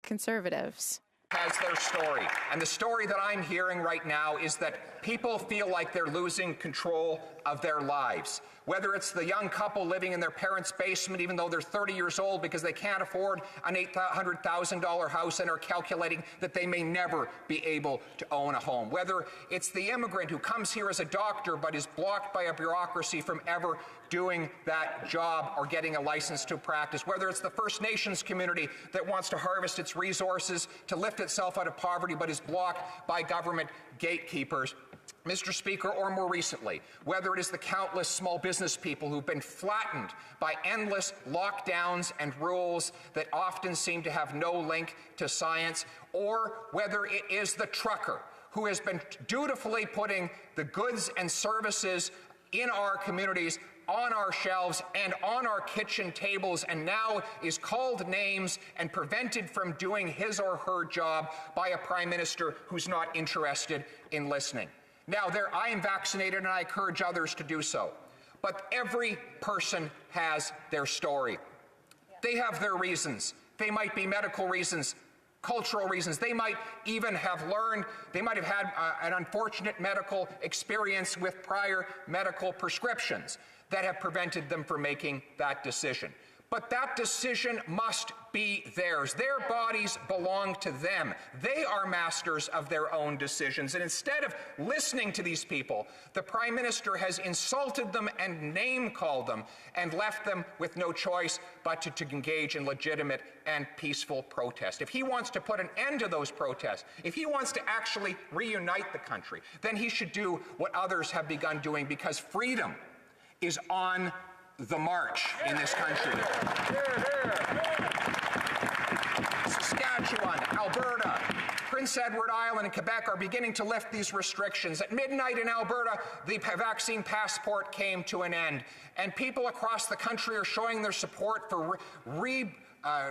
Conservatives. Has their story. And the story that I'm hearing right now is that people feel like they're losing control of their lives. Whether it's the young couple living in their parents' basement even though they're 30 years old because they can't afford an $800,000 house and are calculating that they may never be able to own a home. Whether it's the immigrant who comes here as a doctor but is blocked by a bureaucracy from ever doing that job or getting a license to practice. Whether it's the First Nations community that wants to harvest its resources to lift itself out of poverty but is blocked by government gatekeepers. Mr. Speaker, or more recently, whether it is the countless small business people who've been flattened by endless lockdowns and rules that often seem to have no link to science, or whether it is the trucker who has been dutifully putting the goods and services in our communities on our shelves and on our kitchen tables, and now is called names and prevented from doing his or her job by a Prime Minister who's not interested in listening. Now, I am vaccinated and I encourage others to do so, but every person has their story. They have their reasons. They might be medical reasons, cultural reasons. They might even have learned, they might have had an unfortunate medical experience with prior medical prescriptions that have prevented them from making that decision. But that decision must be theirs. Their bodies belong to them. They are masters of their own decisions. And instead of listening to these people, the Prime Minister has insulted them and name-called them and left them with no choice but to engage in legitimate and peaceful protest. If he wants to put an end to those protests, if he wants to actually reunite the country, then he should do what others have begun doing, because freedom is on the march in this country. Saskatchewan, Alberta, Prince Edward Island, and Quebec are beginning to lift these restrictions. At midnight in Alberta, the vaccine passport came to an end, and people across the country are showing their support for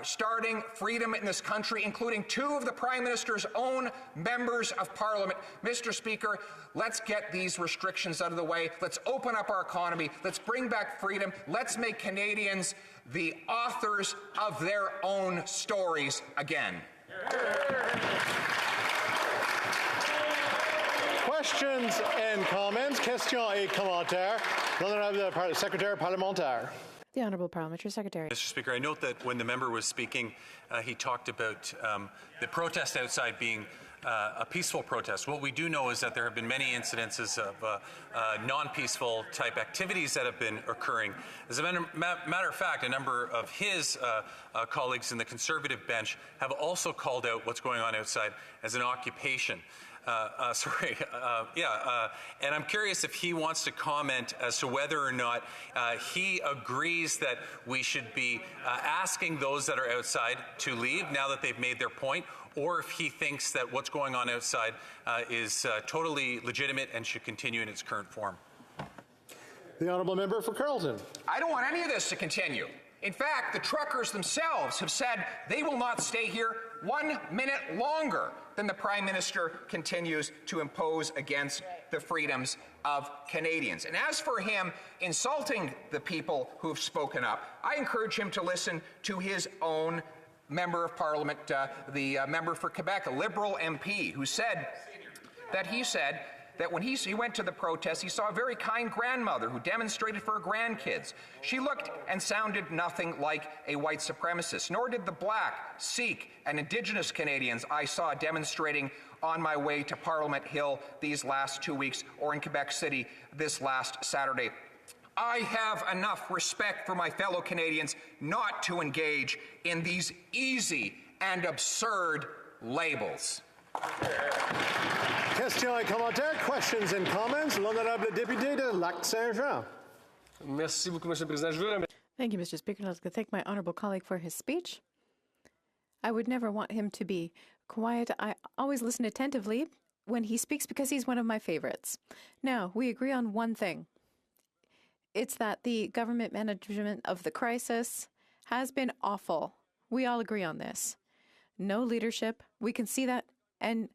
starting freedom in this country, including two of the Prime Minister's own members of Parliament. Mr. Speaker, let's get these restrictions out of the way. Let's open up our economy. Let's bring back freedom. Let's make Canadians the authors of their own stories again. Questions and comments. Questions et commentaires. L'honorable secrétaire parlementaire. The Honourable Parliamentary Secretary. Mr. Speaker, I note that when the member was speaking, he talked about the protest outside being a peaceful protest. What we do know is that there have been many incidences of non-peaceful type activities that have been occurring. As a matter of fact, a number of his colleagues in the Conservative bench have also called out what's going on outside as an occupation. And I'm curious if he wants to comment as to whether or not he agrees that we should be asking those that are outside to leave now that they've made their point, or if he thinks that what's going on outside is totally legitimate and should continue in its current form. The Honourable Member for Carleton. I don't want any of this to continue. In fact, the truckers themselves have said they will not stay here 1 minute longer than the Prime Minister continues to impose against the freedoms of Canadians. And as for him insulting the people who've spoken up, I encourage him to listen to his own Member of Parliament, the member for Quebec, a Liberal MP, who said that when he went to the protest, he saw a very kind grandmother who demonstrated for her grandkids. She looked and sounded nothing like a white supremacist, nor did the Black, Sikh, and Indigenous Canadians I saw demonstrating on my way to Parliament Hill these last 2 weeks, or in Quebec City this last Saturday. I have enough respect for my fellow Canadians not to engage in these easy and absurd labels. Questions et commentaires. Questions and comments. L'honorable député de Lac-Saint-Jean. Merci beaucoup, Monsieur le Président. Thank you, Mr. Speaker. I'd like to thank my honourable colleague for his speech. I would never want him to be quiet. I always listen attentively when he speaks because he's one of my favorites. Now, we agree on one thing. It's that the government management of the crisis has been awful. We all agree on this. No leadership. We can see that, and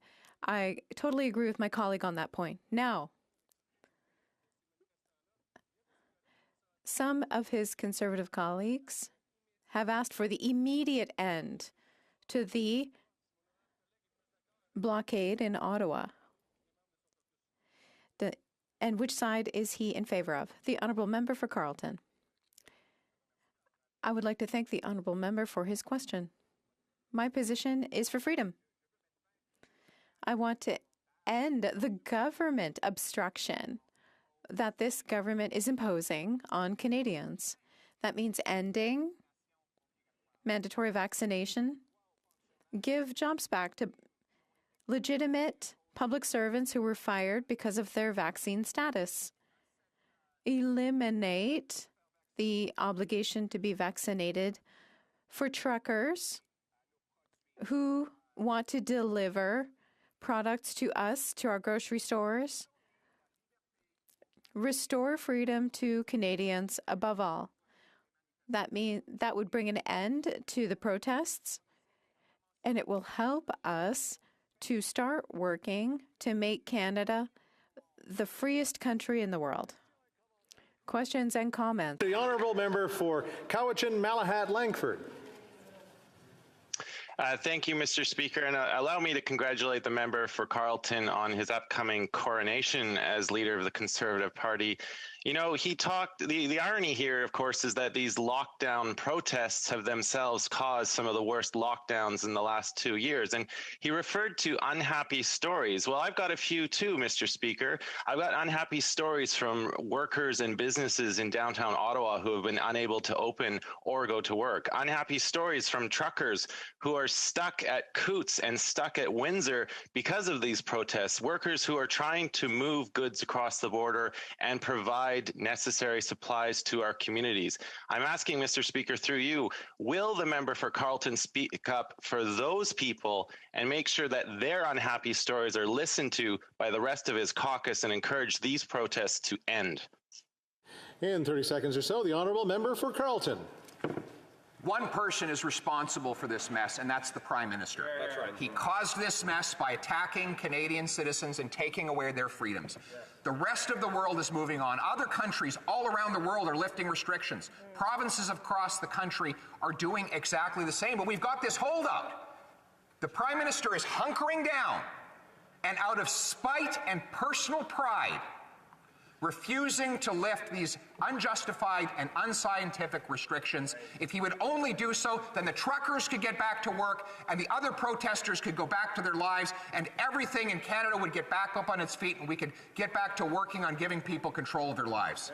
I totally agree with my colleague on that point. Now, some of his Conservative colleagues have asked for the immediate end to the blockade in Ottawa? And which side is he in favor of? The Honourable Member for Carleton. I would like to thank the Honourable Member for his question. My position is for freedom. I want to end the government obstruction that this government is imposing on Canadians. That means ending mandatory vaccination, give jobs back to legitimate public servants who were fired because of their vaccine status, eliminate the obligation to be vaccinated for truckers who want to deliver products to us, to our grocery stores, restore freedom to Canadians above all. That would bring an end to the protests, and it will help us to start working to make Canada the freest country in the world. Questions and comments. The Honourable Member for Cowichan, Malahat, Langford. Thank you, Mr. Speaker, and allow me to congratulate the member for Carleton on his upcoming coronation as leader of the Conservative Party. You know, he talked, the irony here, of course, is that these lockdown protests have themselves caused some of the worst lockdowns in the last 2 years. And he referred to unhappy stories. Well, I've got a few too, Mr. Speaker. I've got unhappy stories from workers and businesses in downtown Ottawa who have been unable to open or go to work. Unhappy stories from truckers who are stuck at Coots and stuck at Windsor because of these protests. Workers who are trying to move goods across the border and provide necessary supplies to our communities. I'm asking, Mr. Speaker, through you, will the member for Carleton speak up for those people and make sure that their unhappy stories are listened to by the rest of his caucus and encourage these protests to end? In 30 seconds or so, the Honourable Member for Carleton. One person is responsible for this mess, and that's the Prime Minister. That's right. He caused this mess by attacking Canadian citizens and taking away their freedoms. The rest of the world is moving on. Other countries all around the world are lifting restrictions. Provinces across the country are doing exactly the same, but we've got this holdout. The Prime Minister is hunkering down, and out of spite and personal pride, refusing to lift these unjustified and unscientific restrictions. If he would only do so, then the truckers could get back to work and the other protesters could go back to their lives and everything in Canada would get back up on its feet and we could get back to working on giving people control of their lives.